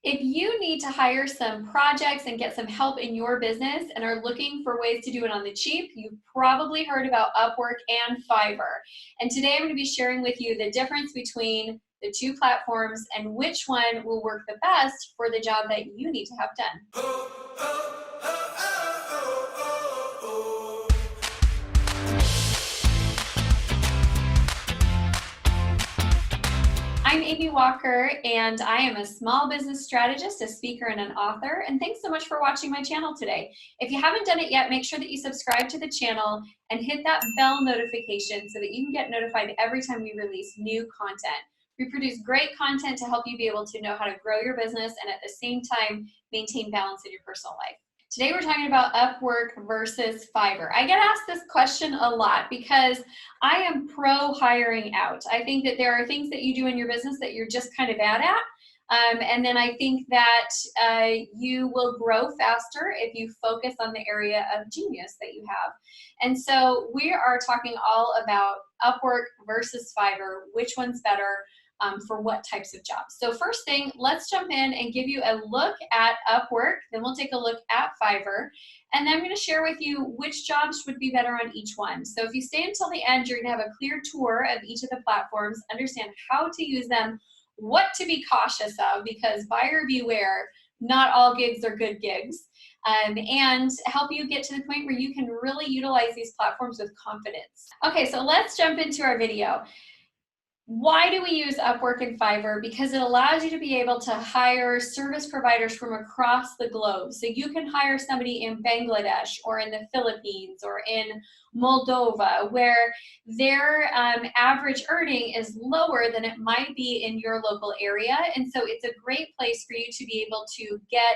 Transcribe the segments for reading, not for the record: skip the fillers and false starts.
If you need to hire some projects and get some help in your business and are looking for ways to do it on the cheap, you've probably heard about Upwork and Fiverr. And today I'm going to be sharing with you the difference between the two platforms and which one will work the best for the job that you need to have done. I'm Amy Walker, and I am a small business strategist, a speaker, and an author. And thanks so much for watching my channel today. If you haven't done it yet, make sure that you subscribe to the channel and hit that bell notification so that you can get notified every time we release new content. We produce great content to help you be able to know how to grow your business and at the same time maintain balance in your personal life. Today we're talking about Upwork versus Fiverr. I get asked this question a lot because I am pro hiring out. I think that there are things that you do in your business that you're just kind of bad at. And then I think that you will grow faster if you focus on the area of genius that you have. And so we are talking all about Upwork versus Fiverr, which one's better, for what types of jobs. So first thing, let's jump in and give you a look at Upwork, then we'll take a look at Fiverr, and then I'm going to share with you which jobs would be better on each one. So if you stay until the end, you're going to have a clear tour of each of the platforms, understand how to use them, what to be cautious of, because buyer beware, not all gigs are good gigs, and help you get to the point where you can really utilize these platforms with confidence. Okay, so let's jump into our video. Why do we use Upwork and Fiverr? Because it allows you to be able to hire service providers from across the globe. So you can hire somebody in Bangladesh or in the Philippines or in Moldova, where their average earning is lower than it might be in your local area. And so it's a great place for you to be able to get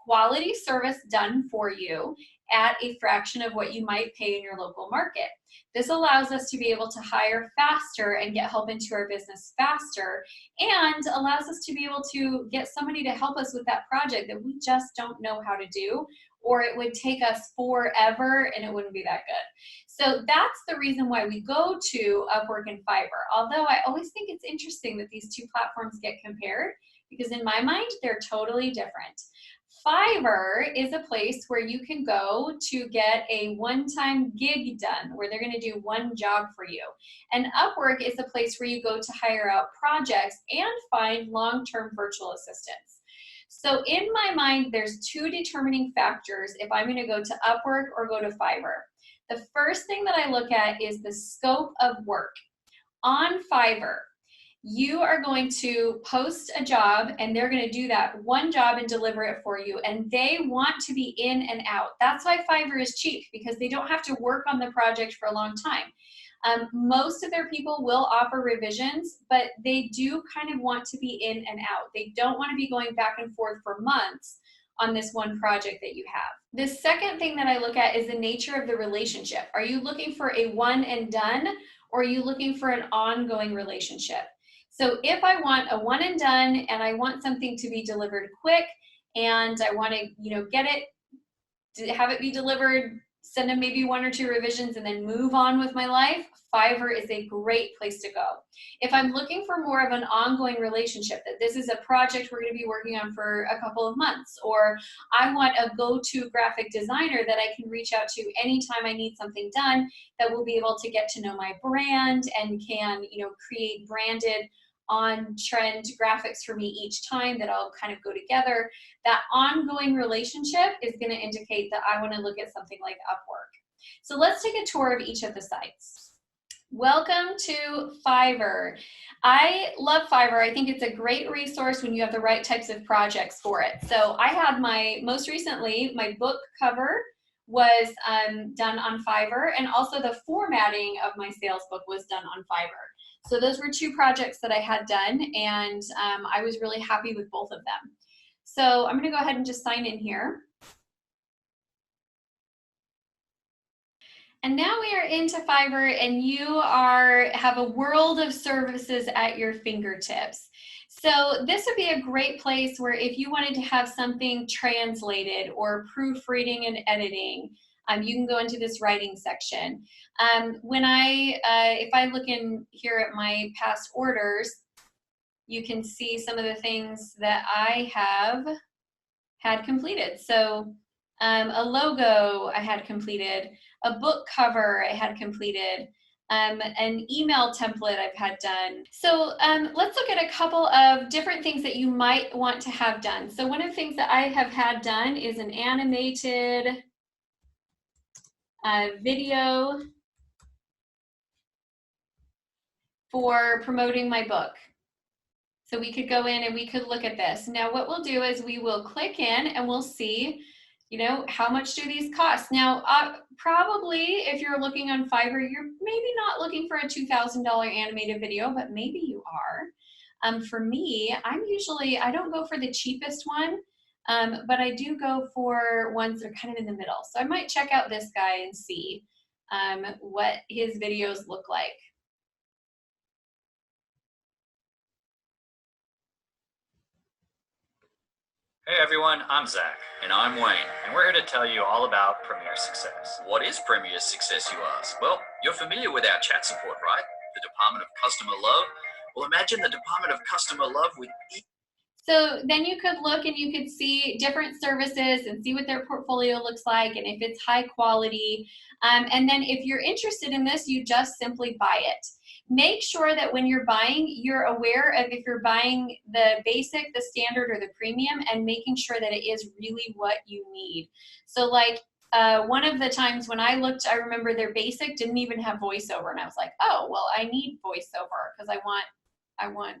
quality service done for you at a fraction of what you might pay in your local market. This allows us to be able to hire faster and get help into our business faster, and allows us to be able to get somebody to help us with that project that we just don't know how to do, or it would take us forever and it wouldn't be that good. So that's the reason why we go to Upwork and Fiverr. Although I always think it's interesting that these two platforms get compared, because in my mind, they're totally different. Fiverr is a place where you can go to get a one-time gig done, where they're going to do one job for you. And Upwork is a place where you go to hire out projects and find long-term virtual assistants. So in my mind, there's two determining factors if I'm going to go to Upwork or go to Fiverr. The first thing that I look at is the scope of work. On Fiverr, you are going to post a job and they're going to do that one job and deliver it for you, and they want to be in and out. That's why Fiverr is cheap, because they don't have to work on the project for a long time. Most of their people will offer revisions, but they do kind of want to be in and out. They don't want to be going back and forth for months on this one project that you have. The second thing that I look at is the nature of the relationship. Are you looking for a one and done, or are you looking for an ongoing relationship? So if I want a one and done and I want something to be delivered quick and I want to, get it, to have it be delivered, send them maybe one or two revisions and then move on with my life, Fiverr is a great place to go. If I'm looking for more of an ongoing relationship, that this is a project we're going to be working on for a couple of months, or I want a go-to graphic designer that I can reach out to anytime I need something done, that will be able to get to know my brand and can, create branded on-trend graphics for me each time that all kind of go together. That ongoing relationship is going to indicate that I want to look at something like Upwork. So let's take a tour of each of the sites. Welcome to Fiverr. I love Fiverr. I think it's a great resource when you have the right types of projects for it. So I had most recently, my book cover was done on Fiverr, and also the formatting of my sales book was done on Fiverr. So those were two projects that I had done, and I was really happy with both of them. So I'm going to go ahead and just sign in here. And now we are into Fiverr, and you have a world of services at your fingertips. So this would be a great place where if you wanted to have something translated or proofreading and editing, you can go into this writing section. If I look in here at my past orders, you can see some of the things that I have had completed. So a logo I had completed, a book cover I had completed, an email template I've had done. So let's look at a couple of different things that you might want to have done. So one of the things that I have had done is an animated video for promoting my book. So we could go in and we could look at this. Now what we'll do is we will click in and we'll see, you know, how much do these cost? Now, probably if you're looking on Fiverr, you're maybe not looking for a $2,000 animated video, but maybe you are. For me, I don't go for the cheapest one, but I do go for ones that are kind of in the middle. So I might check out this guy and see what his videos look like. Hey everyone, I'm Zach. And I'm Wayne. And we're here to tell you all about Premier Success. What is Premier Success, you ask? Well, you're familiar with our chat support, right? The Department of Customer Love. Well, imagine the Department of Customer Love with So then you could look and you could see different services and see what their portfolio looks like and if it's high quality. And then if you're interested in this, you just simply buy it. Make sure that when you're buying, you're aware of if you're buying the basic, the standard, or the premium, and making sure that it is really what you need. So like one of the times when I looked, I remember their basic didn't even have voiceover, and I was like, oh, well, I need voiceover because I want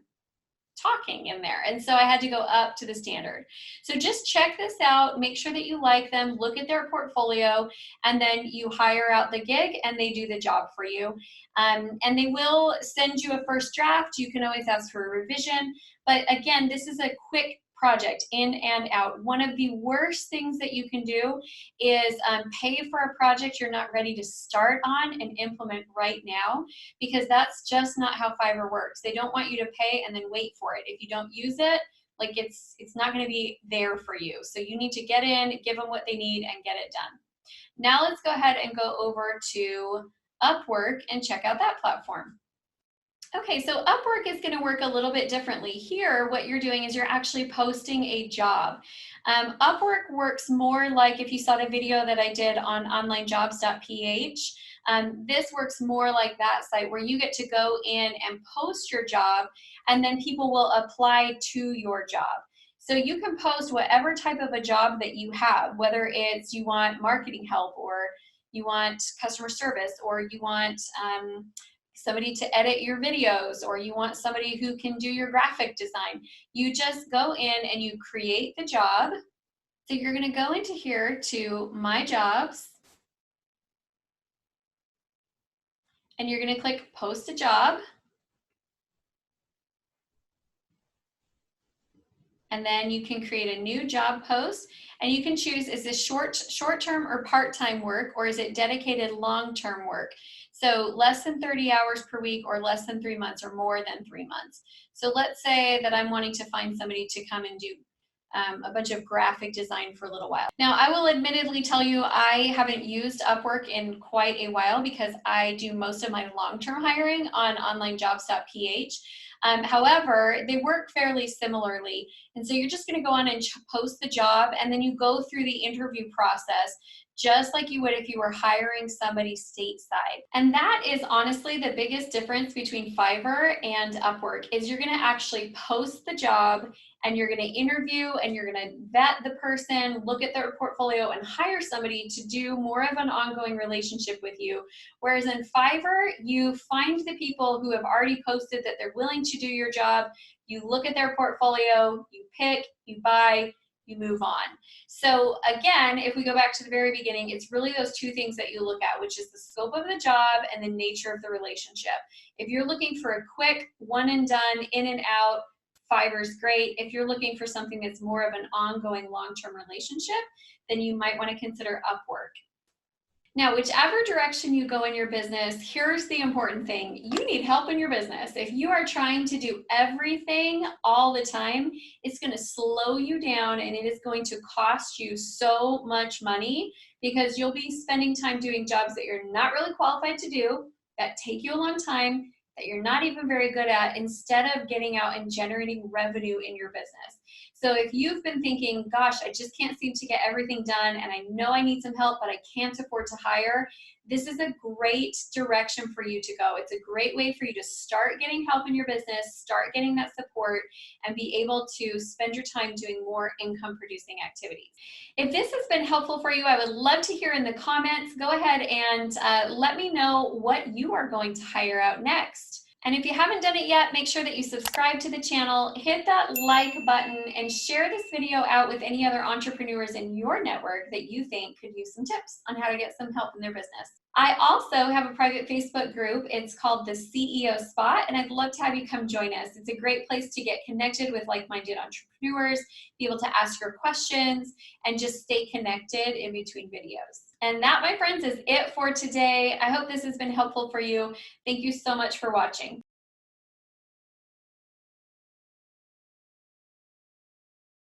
talking in there. And so I had to go up to the standard. So just check this out, make sure that you like them, look at their portfolio, and then you hire out the gig and they do the job for you. And they will send you a first draft. You can always ask for a revision. But again, this is a quick project, in and out. One of the worst things that you can do is pay for a project you're not ready to start on and implement right now, because that's just not how Fiverr works. They don't want you to pay and then wait for it. If you don't use it, like it's not going to be there for you. So you need to get in, give them what they need, and get it done. Now let's go ahead and go over to Upwork and check out that platform. Okay, so Upwork is going to work a little bit differently. Here, what you're doing is you're actually posting a job. Upwork works more like if you saw the video that I did on onlinejobs.ph. This works more like that site where you get to go in and post your job, and then people will apply to your job. So you can post whatever type of a job that you have, whether it's you want marketing help, or you want customer service, or you want somebody to edit your videos, or you want somebody who can do your graphic design. You just go in and you create the job. So you're going to go into here to My Jobs, and you're going to click Post a Job. And then you can create a new job post, and you can choose, is this short-term or part-time work, or is it dedicated long-term work? So less than 30 hours per week, or less than 3 months, or more than 3 months. So let's say that I'm wanting to find somebody to come and do a bunch of graphic design for a little while. Now, I will admittedly tell you I haven't used Upwork in quite a while because I do most of my long-term hiring on onlinejobs.ph. However, they work fairly similarly. And so you're just going to go on and post the job, and then you go through the interview process just like you would if you were hiring somebody stateside. And that is honestly the biggest difference between Fiverr and Upwork, is you're going to actually post the job, and you're going to interview, and you're going to vet the person, look at their portfolio, and hire somebody to do more of an ongoing relationship with you. Whereas in Fiverr, you find the people who have already posted that they're willing to do your job, you look at their portfolio, you pick, you buy, you move on. So again, if we go back to the very beginning, it's really those two things that you look at, which is the scope of the job and the nature of the relationship. If you're looking for a quick one and done, in and out, Fiverr's great. If you're looking for something that's more of an ongoing long-term relationship, then you might want to consider Upwork. Now, whichever direction you go in your business, here's the important thing. You need help in your business. If you are trying to do everything all the time, it's going to slow you down, and it is going to cost you so much money, because you'll be spending time doing jobs that you're not really qualified to do, that take you a long time, that you're not even very good at, instead of getting out and generating revenue in your business. So if you've been thinking, gosh, I just can't seem to get everything done, and I know I need some help, but I can't afford to hire, this is a great direction for you to go. It's a great way for you to start getting help in your business, start getting that support, and be able to spend your time doing more income producing activities. If this has been helpful for you, I would love to hear in the comments. Go ahead and let me know what you are going to hire out next. And if you haven't done it yet, make sure that you subscribe to the channel, hit that like button, and share this video out with any other entrepreneurs in your network that you think could use some tips on how to get some help in their business. I also have a private Facebook group. It's called the CEO Spot, and I'd love to have you come join us. It's a great place to get connected with like-minded entrepreneurs, be able to ask your questions, and just stay connected in between videos. And that, my friends, is it for today. I hope this has been helpful for you. Thank you so much for watching.